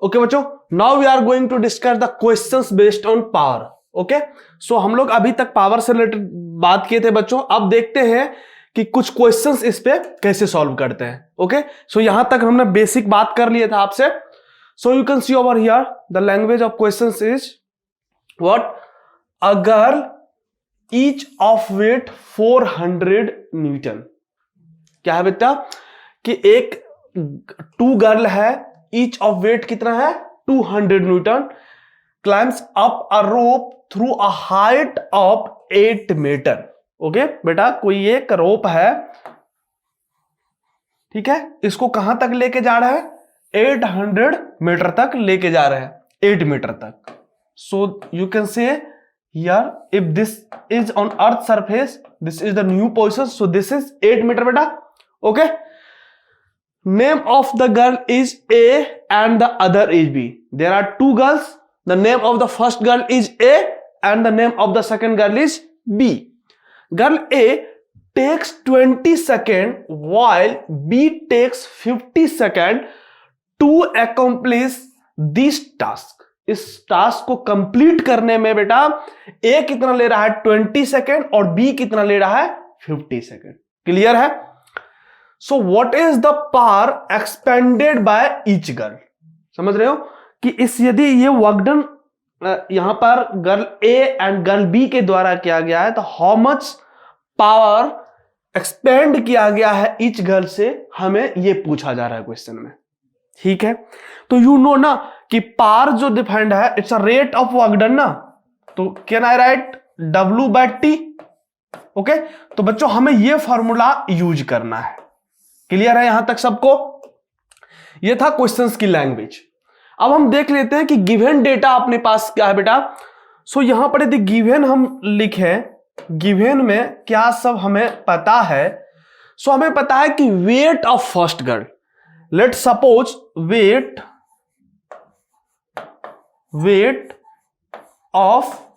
Okay बच्चों, now we are going to discuss the questions based on power. Okay, so हम लोग अभी तक पावर से रिलेटेड बात किए थे बच्चों, अब देखते हैं कि कुछ क्वेश्चंस इस पे कैसे सॉल्व करते हैं। ओके, सो यहां तक हमने बेसिक बात कर लिया था आपसे। So you can see over here the language of questions is what, a girl each of weight 400 newton. क्या है बेटा कि एक 2 गर्ल है, ईच ऑफ वेट कितना है 200 newton, climbs up a rope through a height of 8 metre. Okay बेटा, कोई एक रोप है, ठीक है, इसको कहां तक लेके जा रहा है 800 मीटर तक लेके जा रहे हैं, 8 मीटर तक। So you can say here if this is on earth surface, this is the new position, so this is 8 metre बेटा। Okay, name of the girl is A and the other is B. There are 2 girls, the name of the first girl is A and the name of the second girl is B. Girl A takes 20 seconds while B takes 50 seconds to accomplish this task। इस task को complete करने में बेटा A कितना ले रहा है 20 second और B कितना ले रहा है 50 सेकेंड। क्लियर है? So what is the power expanded by each girl. समझ रहे हो कि इस यदि ये वर्क डन यहां पर girl A and girl B के द्वारा किया गया है, तो हाउ मच पावर एक्सपेंड किया गया है ईच गर्ल से, हमें ये पूछा जा रहा है क्वेश्चन में। ठीक है, तो यू नो ना कि पावर जो डिफाइंड है it's a rate of work done ना, तो can I right W/T। Okay, तो बच्चों हमें ये फॉर्मूला यूज करना है। क्लियर है यहां तक सबको? ये था क्वेश्चंस की लैंग्वेज। अब हम देख लेते हैं कि गिवन डेटा अपने पास क्या है बेटा। सो यहां पर यदि गिवन हम लिखे, गिवन में क्या सब हमें पता है। सो हमें पता है कि weight of first girl, let suppose weight of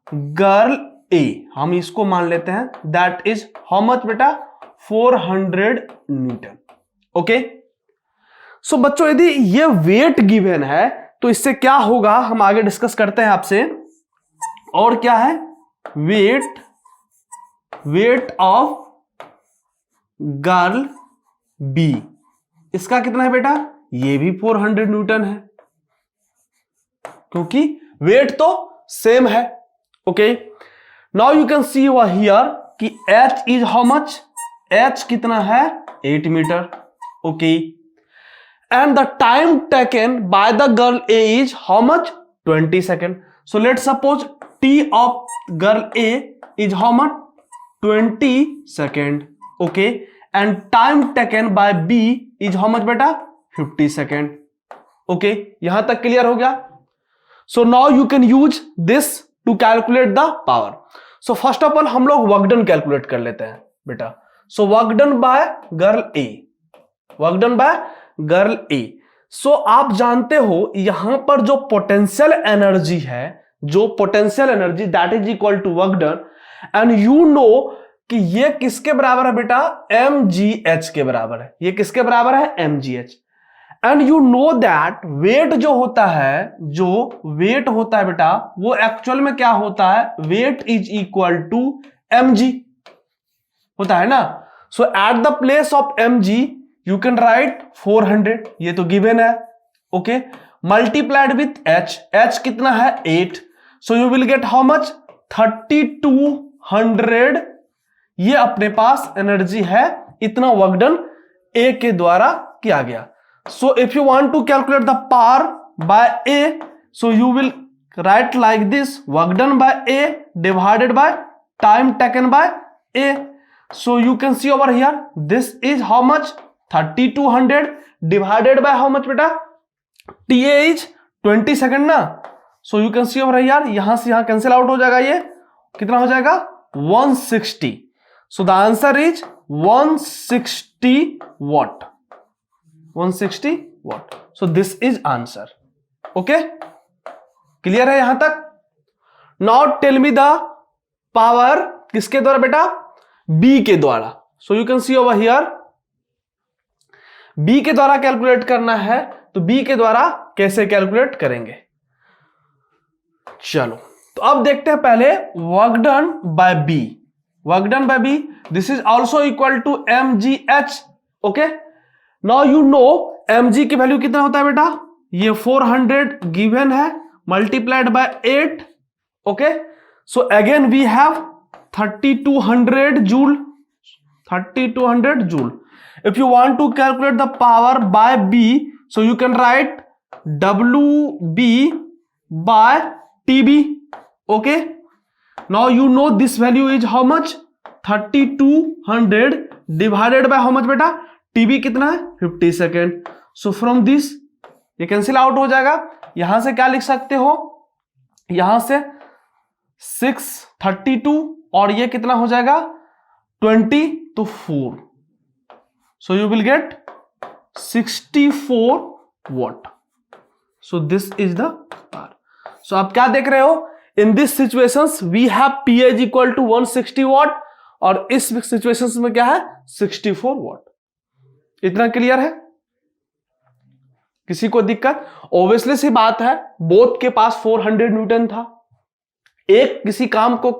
girl A, हम इसको मान लेते हैं दैट इज हाउ मच बेटा 400 न्यूटन। ओके, सो बच्चों यदि ये वेट गिवन है तो इससे क्या होगा हम आगे डिस्कस करते हैं आपसे। और क्या है वेट ऑफ गर्ल बी, इसका कितना है बेटा, ये भी 400 न्यूटन है, क्योंकि वेट तो सेम है। Okay, now you can see here कि H is how much, H कितना है 8 metre. Okay, and the time taken by the girl A is how much 20 seconds. So let's suppose T of girl A is how much 20 seconds. Okay, and time taken by B is how much beta 50 seconds. Okay, यहां तक clear हो गया। So now you can use this to calculate the power. So first of all हम लोग work done calculate कर लेते हैं बेटा। So work done by girl A, work done by girl A. So आप जानते हो यहां पर जो पोटेंशियल एनर्जी है, जो potential energy that is equal to work done, and you know कि ये किसके बराबर है बेटा mgh के बराबर है। ये किसके बराबर है mgh। And you know that weight जो होता है, जो वेट होता है बेटा वो एक्चुअल में क्या होता है, weight is equal to mg होता है ना। So at the place of mg you can write 400, ये तो गिवन है। Okay, multiplied with h, h कितना है 8, so you will get how much 3200। ये अपने पास एनर्जी है, इतना वर्क डन A के द्वारा किया गया। So if you want to calculate the power by A, so you will write like this, work done by A divided by time taken by A। So you can see over here this is how much 3200 divided by how much बेटा, TA is 20 second ना। So you can see over here, यहां से यहां cancel out हो जाएगा, ये कितना हो जाएगा 160। So the answer is 160 watt, 160 watt. So this is answer. Okay, clear है यहां तक? Now tell me the power किसके द्वारा बेटा, B के द्वारा। So you can see over here B के द्वारा कैलकुलेट करना है तो बी के द्वारा कैसे कैलकुलेट करेंगे। चलो तो अब देखते हैं पहले work done by B. Work done by B, this is also equal to mgh। Okay, now you know mg की वैल्यू कितना होता है बेटा, ये 400 गिवन है multiplied by 8। Okay, so again we have 3200 joule, 3200 joule. If you want to calculate the power by B, so you can write WB by TB. Okay. Now you know this value is how much? 3200 divided by how much बेटा? TB कितना है? 50 second. So from this ये cancel out हो जाएगा। यहां से क्या लिख सकते हो? यहां से 632 और ये कितना हो जाएगा? 20 तो 4। So you will get 64 watt. So this is the power. So आप क्या देख रहे हो? In this situations we have PA is equal to 160 watt और इस situations में क्या है? 64 watt. इतना क्लियर है? किसी को दिक्कत? Obviously सी बात है, बोथ के पास 400 न्यूटन था। एक किसी काम को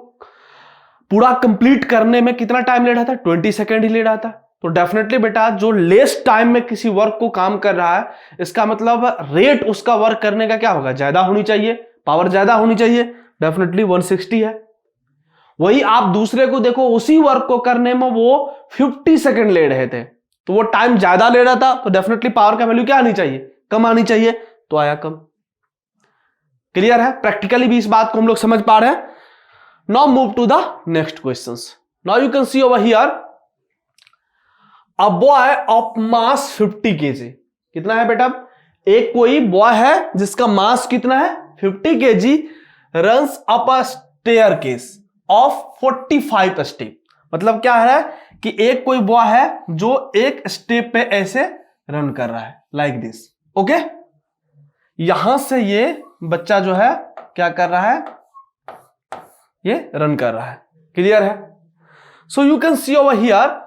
पूरा कंप्लीट करने में कितना टाइम ले रहा था? 20 सेकेंड ही ले रहा था। तो डेफिनेटली बेटा जो लेस टाइम में किसी वर्क को काम कर रहा है, इसका मतलब रेट उसका वर्क करने का क्या होगा? ज्यादा होनी चाहिए, पावर ज्यादा होनी चाहिए। डेफिनेटली 160 है। वही आप दूसरे को देखो, उसी वर्क को करने में वो 50 सेकेंड ले रहे थे, तो वो टाइम ज्यादा ले रहा था, तो डेफिनेटली पावर का वैल्यू क्या आनी चाहिए? कम आनी चाहिए, तो आया कम। क्लियर है? प्रैक्टिकली भी इस बात को हम लोग समझ पा रहे हैं। Now move to the next questions. Now you can see over here a boy of mass 50 kg। कितना है बेटा? एक कोई बॉय है जिसका मास कितना है? 50 kg, runs up a staircase of 45 step. मतलब क्या है कि एक कोई बॉय है जो एक स्टेप पे ऐसे रन कर रहा है, लाइक दिस। ओके, यहां से ये बच्चा जो है क्या कर रहा है? ये रन कर रहा है। क्लियर है? So you can see over here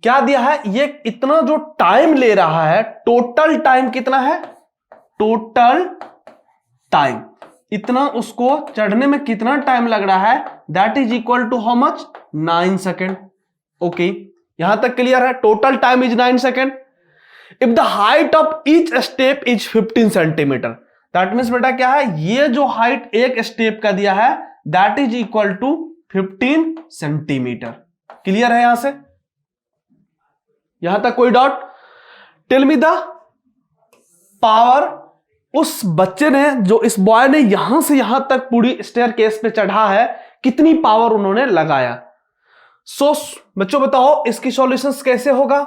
क्या दिया है? ये इतना जो टाइम ले रहा है, टोटल टाइम कितना है? टोटल टाइम इतना उसको चढ़ने में कितना टाइम लग रहा है? That is equal to how much? 9 second. Okay, यहां तक क्लियर है? Total time is 9 second. If the height of each step is 15 centimetre, that means बेटा क्या है? ये जो हाइट एक स्टेप का दिया है, that is equal to 15 centimetre. Clear है? यहां से यहां तक कोई doubt? Tell me the power उस बच्चे ने, जो इस बॉय ने यहां से यहां तक पूरी स्टेयरकेस पे चढ़ा है, कितनी पावर उन्होंने लगाया। सो बच्चों बताओ इसकी सॉल्यूशंस कैसे होगा?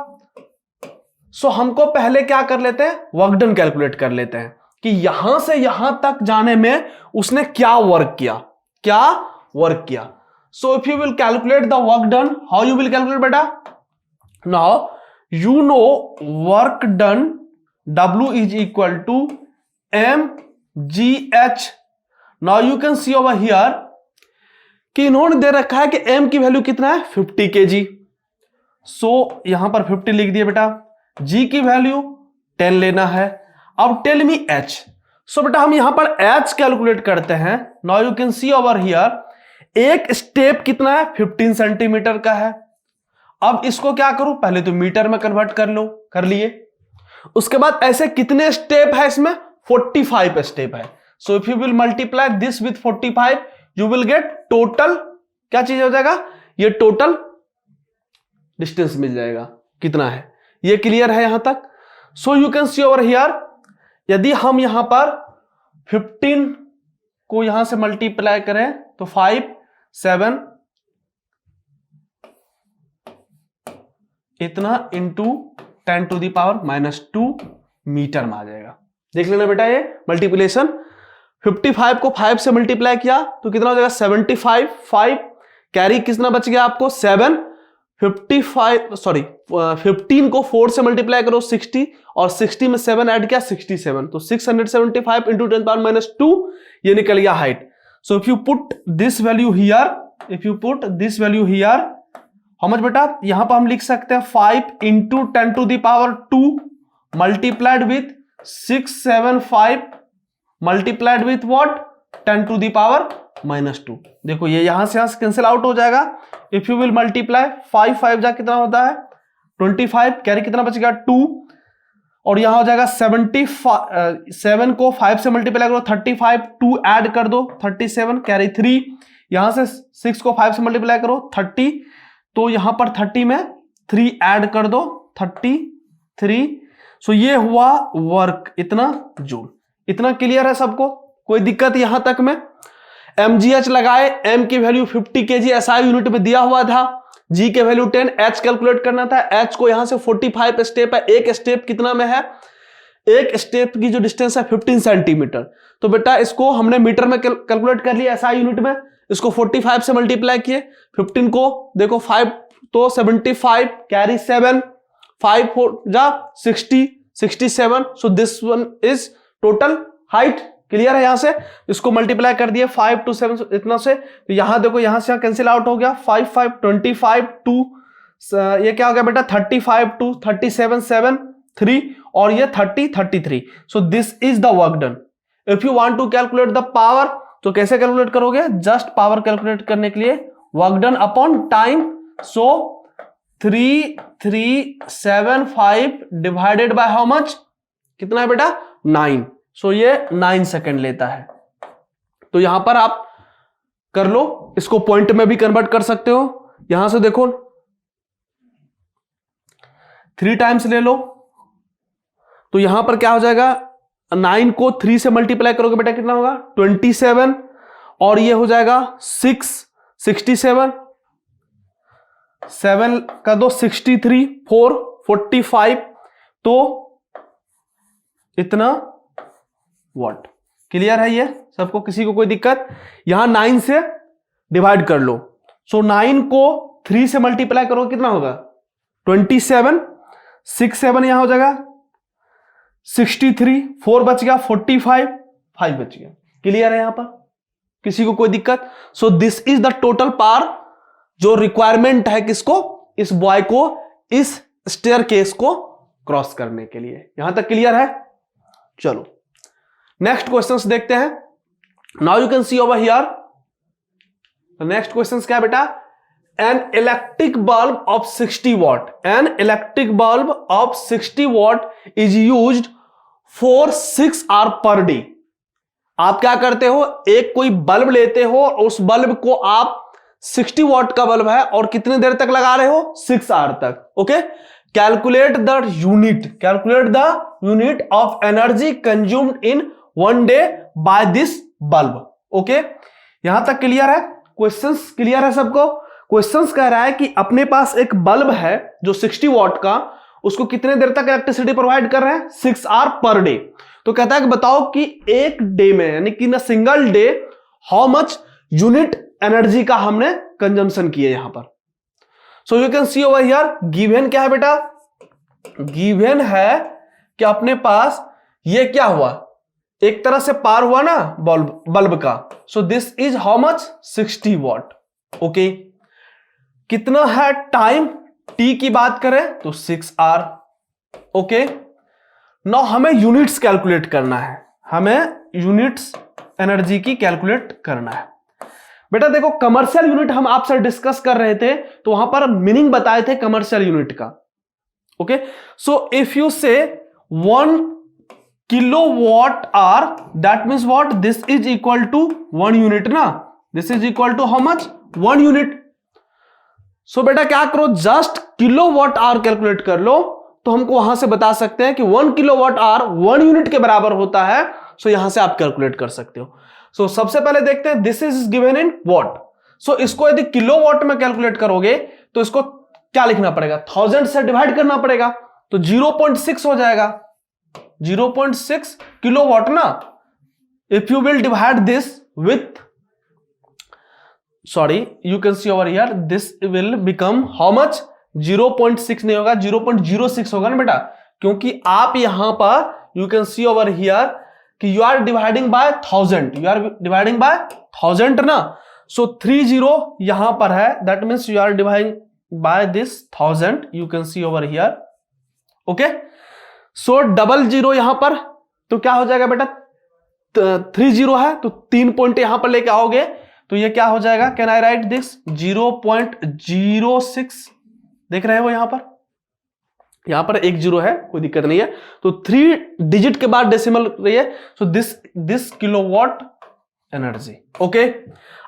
सो हमको पहले क्या कर लेते हैं? वर्क डन कैलकुलेट कर लेते हैं कि यहां से यहां तक जाने में उसने क्या वर्क किया, क्या वर्क किया। So if you will calculate the work done, how you will calculate बेटा? Now you know work done W is equal to mgh. now you can see over here कि इन्होंने दे रखा है कि m की वैल्यू कितना है? 50 kg। सो यहां पर 50 लिख दिया बेटा। g की वैल्यू 10 लेना है। अब टेल मी h। सो बेटा हम यहां पर h कैलकुलेट करते हैं। Now you can see over here एक स्टेप कितना है? 15 सेंटीमीटर का है। अब इसको क्या करूं? पहले तो मीटर में कन्वर्ट कर लो, कर लिए। उसके बाद ऐसे कितने स्टेप है इसमें? 45 स्टेप है। सो if you will multiply this with 45, you will get total क्या चीज हो जाएगा? ये टोटल डिस्टेंस मिल जाएगा कितना है। ये क्लियर है यहां तक? So you can see over here, यदि हम यहां पर 15 को यहां से मल्टीप्लाई करें तो 5 7 इतना into 10 to the power -2 metre में आ जाएगा। देख लेना बेटा, ये मल्टीप्लिकेशन 55 को 5 से मल्टीप्लाई किया तो कितना हो जाएगा? 75। 5 कैरी कितना बच गया आपको? 7। 15 को 4 से मल्टीप्लाई करो 60, और 60 में 7 ऐड किया 67, तो 675 इंटू 10 पावर -2 ये निकल गया height. So if you put this value here, if you put this value here, how much बेटा? यहां पर हम लिख सकते हैं 5 into 10 to the power 2 multiplied with 675 multiplied with what 10 to the power -2। देखो ये यहां से कैंसिल आउट हो जाएगा। इफ यू विल मल्टीप्लाई 5 5 जा कितना होता है 25, कैरी कितना बचेगा 2, और यहां हो जाएगा 75, 7 को 5 से मल्टीप्लाई करो 35, 2 ऐड कर दो 37, कैरी 3, यहां से 6 को 5 से मल्टीप्लाई करो 30, तो यहां पर 30 में 3 ऐड कर दो 33। सो ये हुआ वर्क इतना जूल। इतना क्लियर है सबको, कोई दिक्कत यहां तक में? mgh लगाए, m की वैल्यू 50 kg SI यूनिट में दिया हुआ था, g के वैल्यू 10, h कैलकुलेट करना था। h को यहां से 45 स्टेप है, एक स्टेप कितना में है, एक स्टेप की जो डिस्टेंस है 15 सेंटीमीटर। तो बेटा इसको हमने मीटर में कैलकुलेट कर लिया SI यूनिट में, इसको 45 से मल्टीप्लाई किए, 15 को देखो 5 तो 75, कैरी 7, 5 4 जा 60, 67। So this one is total height. Clear है? यहां से इसको मल्टीप्लाई कर दिए 5 to 7 इतना से, तो यहां देखो यहां से कैंसिल आउट हो गया 5 5 25 2, ये क्या हो गया बेटा 35 2 37 7 3, और ये 30 33। So this is the work done. If you want to calculate the power, तो कैसे कैलकुलेट करोगे? जस्ट पावर कैलकुलेट करने के लिए work done upon time. So 3375 divided by how much, कितना है बेटा 9। सो ये 9 सेकेंड लेता है। तो यहां पर आप कर लो, इसको पॉइंट में भी कन्वर्ट कर सकते हो। यहां से देखो 3 टाइम्स ले लो, तो यहां पर क्या हो जाएगा 9 को 3 से मल्टीप्लाई करोगे बेटा कितना होगा 27, और ये हो जाएगा 6 67, 7 का दो 63, 4 45, तो इतना वॉट। क्लियर है ये सबको? किसी को कोई दिक्कत? यहां 9 से डिवाइड कर लो। सो 9 को 3 से मल्टीप्लाई करो कितना होगा 27, 6 7 यहां हो जाएगा 63, 4 बच गया 45, 5 बच गया। क्लियर है यहां पर? किसी को कोई दिक्कत? सो this is the total power जो रिक्वायरमेंट है किसको, इस बॉय को इस स्टेयरकेस को क्रॉस करने के लिए। यहां तक क्लियर है? चलो नेक्स्ट क्वेश्चंस देखते हैं। Now you can see over here next questions क्या है बेटा, an electric bulb of 60 watt, an electric bulb of 60 watt is used for 6 hour per day. आप क्या करते हो, एक कोई बल्ब लेते हो, उस बल्ब को आप 60 वॉट का बल्ब है और कितने देर तक लगा रहे हो 6 आवर तक। Okay, calculate the unit of energy consumed in 1 day by this bulb. Okay, यहां तक क्लियर है? क्वेश्चंस क्लियर है सबको? क्वेश्चंस कह रहा है कि अपने पास एक बल्ब है जो 60 वॉट का, उसको कितने देर तक इलेक्ट्रिसिटी प्रोवाइड कर रहे हैं 6 आवर पर डे। तो कहता है कि बताओ कि एक डे में यानी कि in single day how much unit energy का हमने कंजम्पशन किया यहां पर। सो you can see over here given क्या है बेटा, गिवन है कि अपने पास ये क्या हुआ, एक तरह से पार हुआ ना बल्ब का। सो this is how much 60 what. Okay, कितना है टाइम, टी की बात करें तो 6 आवर। ओके, नाउ हमें यूनिट्स कैलकुलेट करना है, हमें यूनिट्स एनर्जी की कैलकुलेट करना है। बेटा देखो कमर्शियल यूनिट हम आपसे डिस्कस कर रहे थे, तो वहां पर मीनिंग बताए थे कमर्शियल यूनिट का। Okay, so if you say 1 kilowatt hour, that means what, this is equal to 1 unit ना, this is equal to how much 1 unit. So बेटा क्या करो, जस्ट किलोवाट आवर कैलकुलेट कर लो, तो हमको वहां से बता सकते हैं कि 1 किलोवाट आवर 1 यूनिट के बराबर होता है। सो यहां से आप कैलकुलेट कर सकते हो। सो सबसे पहले देखते हैं, this is given in watt. So इसको यदि किलोवाट में कैलकुलेट करोगे तो इसको क्या लिखना पड़ेगा, 1000 से डिवाइड करना पड़ेगा, तो 0.6 हो जाएगा, 0.6 किलोवाट ना। If you will divide this with, sorry you can see over here, this will become how much, 0.6 नहीं होगा 0.06 होगा ना बेटा, क्योंकि आप यहां पर you can see over here कि you are dividing by 1000, you are dividing by 1000 ना। सो 30 यहां पर है, that means you are dividing by this 1000, you can see over here. Okay, so 00 यहां पर तो क्या हो जाएगा बेटा, 30 है तो 3 पॉइंट यहां पर लेके आओगे तो ये क्या हो जाएगा, कैन आई राइट दिस 0.06, देख रहे हो यहां पर एक 0 है, कोई दिक्कत नहीं है, तो 3 डिजिट के बाद डेसिमल रही है, so this kilowatt energy. Okay,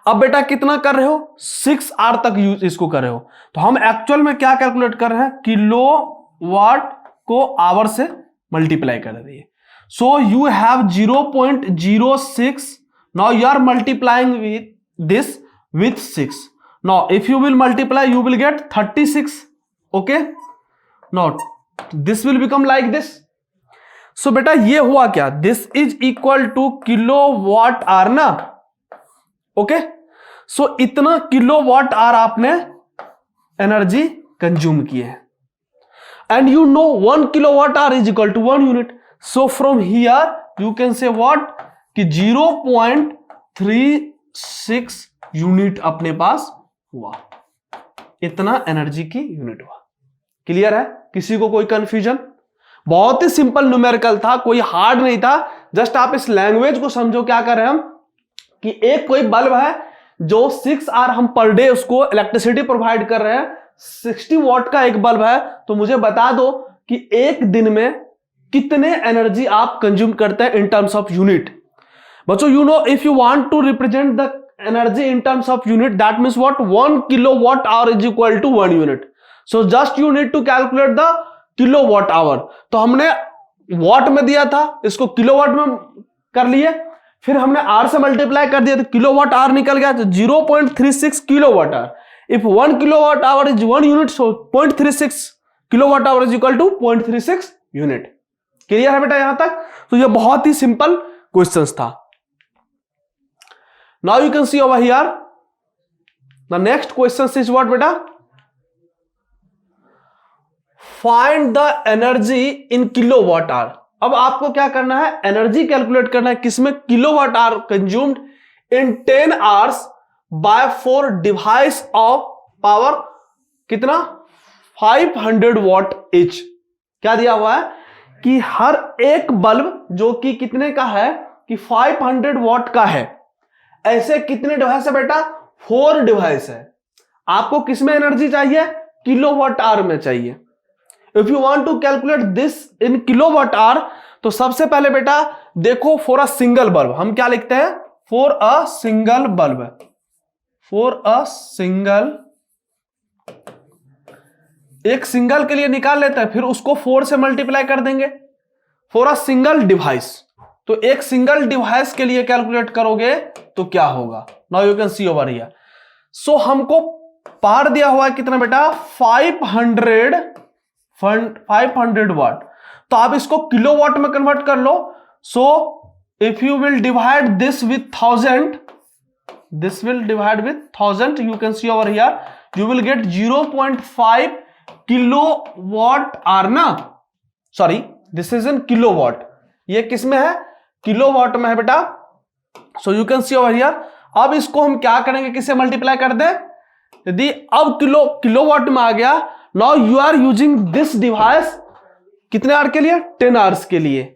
अब बेटा कितना कर रहे हो, 6 आवर तक यूज इसको कर रहे हो, तो हम एक्चुअल में क्या कैलकुलेट कर रहे हैं, किलोवाट को आवर से मल्टीप्लाई कर रही है। So you have 0.06, now you are multiplying with this with 6. Now if you will multiply you will get 36. Okay, now this will become like this. So बेटा ये हुआ क्या, this is equal to kilowatt hour ना। Okay, so इतना kilowatt hour आपने energy consume किए हैं, and you know 1 kilowatt hour is equal to 1 unit. So from here you can say what कि 0.36 यूनिट अपने पास हुआ, इतना एनर्जी की यूनिट हुआ। क्लियर है, किसी को कोई कंफ्यूजन? बहुत ही सिंपल न्यूमेरिकल था, कोई हार्ड नहीं था, जस्ट आप इस लैंग्वेज को समझो। क्या कर रहे हैं हम कि एक कोई बल्ब है जो 6 आवर हम पर डे उसको इलेक्ट्रिसिटी प्रोवाइड कर रहे हैं, 60 वॉट का एक बल्ब है, तो मुझे बता दो कि एक दिन में कितने एनर्जी आप कंज्यूम करते हैं इन टर्म्स ऑफ यूनिट। बच्चों you know if you want to represent the energy in terms of unit, that means what, 1 kilowatt hour is equal to 1 unit. So just you need to calculate the kilowatt hour. तो हमने watt में दिया था, इसको kilowatt में कर लिए, फिर हमने r से मल्टीप्लाई कर दिया तो किलोवाट आवर निकल गया, तो 0.36 kilowatt hour. If 1 kilowatt hour is 1 unit, so 0.36 kilowatt hour is equal to 0.36 unit. Clear है बेटा यहां तक? तो ये बहुत ही सिंपल क्वेश्चंस था। Now you can see over here, the next question is what beta? Find the energy in kilowatt hour. अब आपको क्या करना है, एनर्जी कैलकुलेट करना है, किसमें, kilowatt hour consumed in 10 hours by 4 device of power, कितना, 500 वॉट each। क्या दिया हुआ है कि हर एक बल्ब जो कि कितने का है, कि 500 वॉट का है, ऐसे कितने डिवाइस है बेटा, 4 डिवाइस है। आपको किसमें एनर्जी चाहिए, किलोवाट आवर में चाहिए। If you want to calculate this in kilowatt hour, तो सबसे पहले बेटा देखो फॉर अ सिंगल बल्ब हम क्या लिखते हैं, for a single bulb, for a single, एक सिंगल के लिए निकाल लेते हैं, फिर उसको 4 से मल्टीप्लाई कर देंगे। फॉर अ सिंगल डिवाइस, तो एक सिंगल डिवाइस के लिए कैलकुलेट करोगे तो क्या होगा, now you can see over here. So हमको पार दिया हुआ है कितना बेटा, 500 वाट, तो आप इसको किलोवाट में कन्वर्ट कर लो। So if you will divide this with 1000, this will divide with 1000, you can see over here, you will get 0.5 kilowatt hour ना, sorry this is in kilowatt, ये किसमें है, किलोवाट में है बेटा। So you can see over here, अब इसको हम क्या करेंगे, किससे मल्टीप्लाई कर दें, यदि अब किलोवाट में आ गया, now you are using this device कितने आवर के लिए, 10 आवर्स के लिए।